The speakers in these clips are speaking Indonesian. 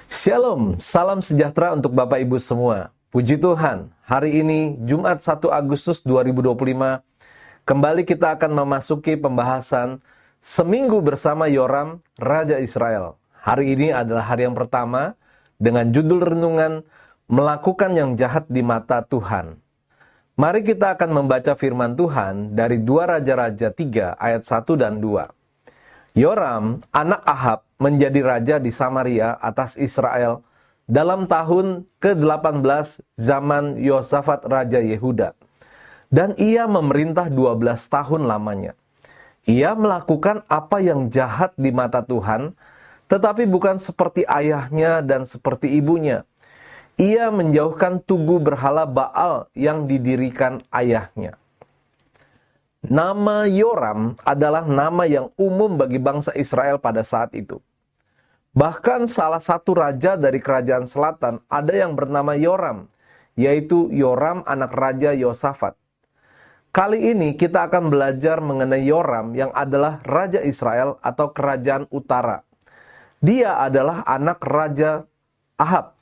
Shalom, salam sejahtera untuk Bapak Ibu semua. Puji Tuhan, hari ini Jumat 1 Agustus 2025, kembali kita akan memasuki pembahasan Seminggu bersama Yoram, Raja Israel. Hari ini adalah hari yang pertama dengan judul renungan Melakukan yang Jahat di Mata Tuhan. Mari kita akan membaca firman Tuhan dari 2 Raja-Raja 3 ayat 1 dan 2. Yoram, anak Ahab, menjadi raja di Samaria atas Israel dalam tahun ke-18 zaman Yosafat Raja Yehuda. Dan ia memerintah 12 tahun lamanya. Ia melakukan apa yang jahat di mata Tuhan, tetapi bukan seperti ayahnya dan seperti ibunya. Ia menjauhkan tugu berhala Baal yang didirikan ayahnya. Nama Yoram adalah nama yang umum bagi bangsa Israel pada saat itu. Bahkan salah satu raja dari kerajaan selatan ada yang bernama Yoram, yaitu Yoram anak Raja Yosafat. Kali ini kita akan belajar mengenai Yoram yang adalah Raja Israel atau Kerajaan Utara. Dia adalah anak Raja Ahab.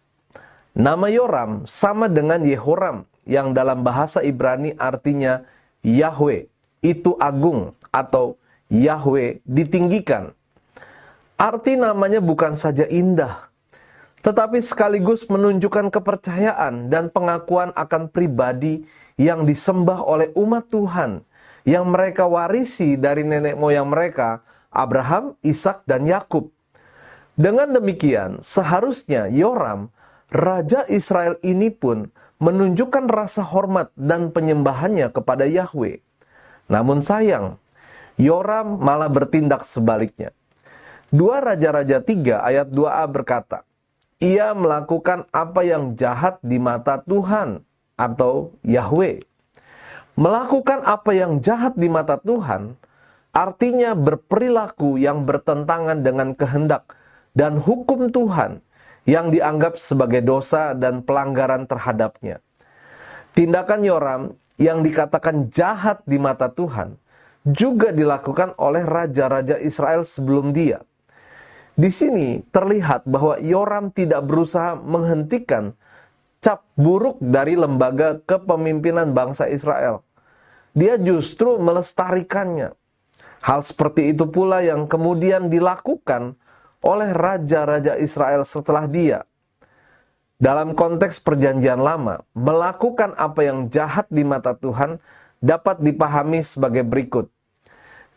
Nama Yoram sama dengan Yehoram yang dalam bahasa Ibrani artinya Yahweh itu agung atau Yahweh ditinggikan. Arti namanya bukan saja indah, tetapi sekaligus menunjukkan kepercayaan dan pengakuan akan pribadi yang disembah oleh umat Tuhan yang mereka warisi dari nenek moyang mereka, Abraham, Ishak, dan Yakub. Dengan demikian, seharusnya Yoram, Raja Israel ini pun menunjukkan rasa hormat dan penyembahannya kepada Yahweh. Namun sayang, Yoram malah bertindak sebaliknya. 2 Raja-Raja 3 ayat 2a berkata, ia melakukan apa yang jahat di mata Tuhan atau Yahweh. Melakukan apa yang jahat di mata Tuhan artinya berperilaku yang bertentangan dengan kehendak dan hukum Tuhan yang dianggap sebagai dosa dan pelanggaran terhadapnya. Tindakan Yoram yang dikatakan jahat di mata Tuhan juga dilakukan oleh raja-raja Israel sebelum dia. Di sini terlihat bahwa Yoram tidak berusaha menghentikan cap buruk dari lembaga kepemimpinan bangsa Israel. Dia justru melestarikannya. Hal seperti itu pula yang kemudian dilakukan oleh raja-raja Israel setelah dia. Dalam konteks perjanjian lama, melakukan apa yang jahat di mata Tuhan dapat dipahami sebagai berikut.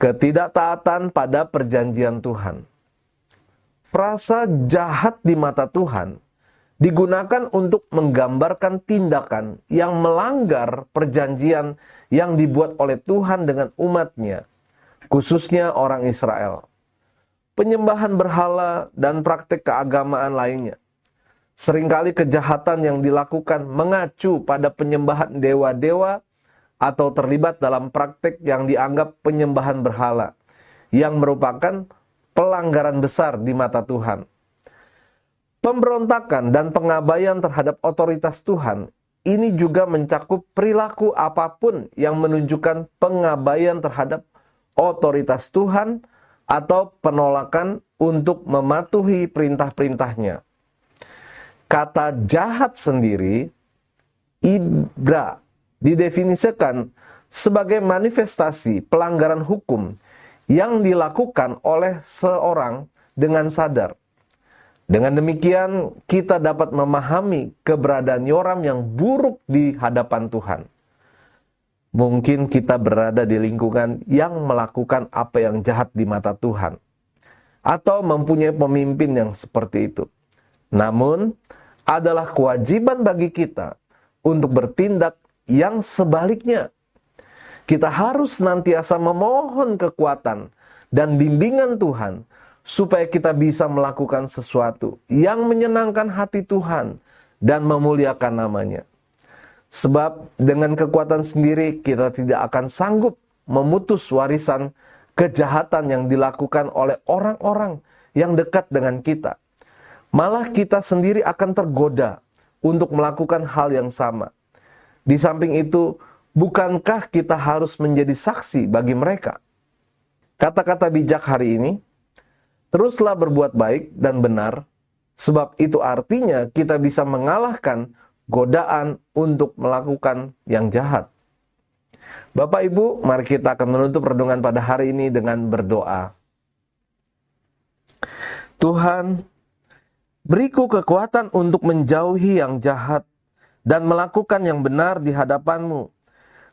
Ketidaktaatan pada perjanjian Tuhan. Frasa jahat di mata Tuhan digunakan untuk menggambarkan tindakan yang melanggar perjanjian yang dibuat oleh Tuhan dengan umatnya, khususnya orang Israel. Penyembahan berhala dan praktik keagamaan lainnya. Seringkali kejahatan yang dilakukan mengacu pada penyembahan dewa-dewa atau terlibat dalam praktik yang dianggap penyembahan berhala, yang merupakan pelanggaran besar di mata Tuhan. Pemberontakan dan pengabaian terhadap otoritas Tuhan ini juga mencakup perilaku apapun yang menunjukkan pengabaian terhadap otoritas Tuhan atau penolakan untuk mematuhi perintah-perintahnya. Kata jahat sendiri, ibra, didefinisikan sebagai manifestasi pelanggaran hukum yang dilakukan oleh seorang dengan sadar. Dengan demikian, kita dapat memahami keberadaan Yoram yang buruk di hadapan Tuhan. Mungkin kita berada di lingkungan yang melakukan apa yang jahat di mata Tuhan, atau mempunyai pemimpin yang seperti itu. Namun, adalah kewajiban bagi kita untuk bertindak yang sebaliknya. Kita harus senantiasa memohon kekuatan dan bimbingan Tuhan supaya kita bisa melakukan sesuatu yang menyenangkan hati Tuhan dan memuliakan namanya. Sebab dengan kekuatan sendiri kita tidak akan sanggup memutus warisan kejahatan yang dilakukan oleh orang-orang yang dekat dengan kita. Malah kita sendiri akan tergoda untuk melakukan hal yang sama. Di samping itu, bukankah kita harus menjadi saksi bagi mereka? Kata-kata bijak hari ini, teruslah berbuat baik dan benar, Sebab itu artinya kita bisa mengalahkan godaan untuk melakukan yang jahat. Bapak Ibu, mari kita akan menutup renungan pada hari ini dengan berdoa. Tuhan, beriku kekuatan untuk menjauhi yang jahat dan melakukan yang benar di hadapan-Mu,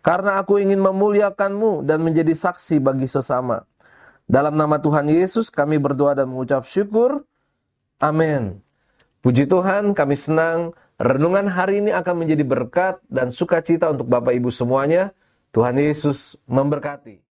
karena aku ingin memuliakan-Mu dan menjadi saksi bagi sesama. Dalam nama Tuhan Yesus kami berdoa dan mengucap syukur. Amin. Puji Tuhan, kami senang renungan hari ini akan menjadi berkat dan sukacita untuk Bapak Ibu semuanya. Tuhan Yesus memberkati.